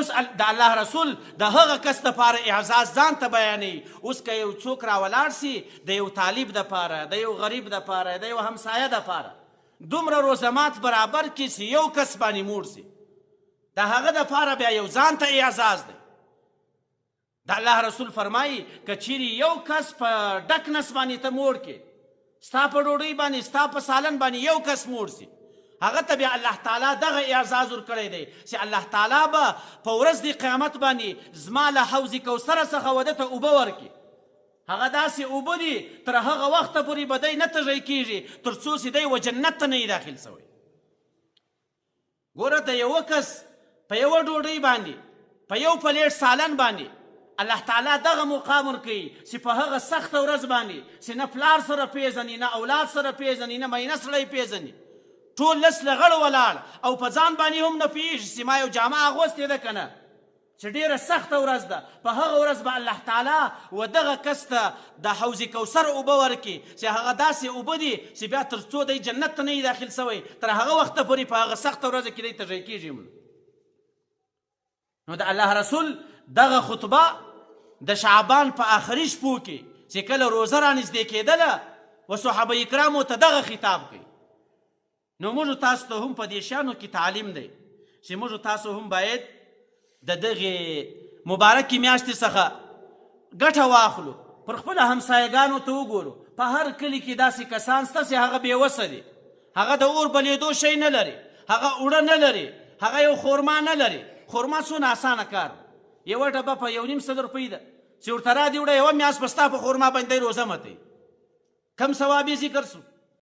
اوس د الله رسول د هغه کس دپاره اعزاز ځان ته بیانوي. اوس که یو څوک راولاړ سي د یو طالب دپاره، د یو غریب دپاره، د یو همسایه دپاره دومره روزمات برابر کړي چې یو کس باندې موړ سي، د هغه دپاره بیا یو ځان ته اعزاز دی. د الله رسول فرمایي که چیرې یو کس په ډک نس باندې ته موړ کړي، ستا په ډوډۍ باندې، ستا په سالن باندې یو کس موړ سي، هغه ته بیا الله تعالی دغه اعزاز ورکړی دی چې الله تعالی به په ورځ د قیامت باندې زما له حوض کوثره څخه و ده ته اوبه ورکړي. هغه داسې اوبه دي تر هغه وخته پورې به دی نه تږی کېږي تر څو چې دی و جنت ته نه وي داخل سوی. ګوره د یوه کس په یوه ډوډۍ باندې، په یو پلیټ سالن باندې الله تعالی دغه مقام ورکوي چې په هغه سخته ورځ باندې چې نه پلار سره پیژني، نه اولاد سره پیژني، نه مینه سړی پیژني، ټول لس له غړو ولاړ او په ځان باندې هم نه پوهېږي چې ما یو جامه اغوستې ده که نه، چې ډېره سخته ورځ ده. په هغه ورځ به الله تعالی و دغه کس ته د حوض کوثر اوبه ورکړي چې هغه داسې اوبه دي چې بیا تر څو دی جنت ته نه وي داخل سوی تر هغه وخته پورې په هغه سخته ورځ کې دی تږی کېږي. نو د الله رسول دغه خطبه د شعبان په آخري شپو کې چې کله روزه رانږدې کېدله و صحابه کرامو ته دغه خطاب کوي. نو موږ تاسو ته هم په دې شیانو کې تعلیم دی چې موږ تاسو هم باید د دغې مبارکې میاشتې څخه ګټه واخلو، پر خپله همسایګانو ته وګورو. په هر کلي کې داسې کسان شته چې هغه بېوسه دي، هغه د اور بلېدو شی نه لري، هغه اوړه نه لري، هغه یو خورما نه لري. خورما څونه اسانه کار، یوه ډبه په 1.5 روپۍ ده چې ورته رادې وړه یوه میاشت به ستا په خورما باندې روزه متوي، کم ثواب یې ذکر سو.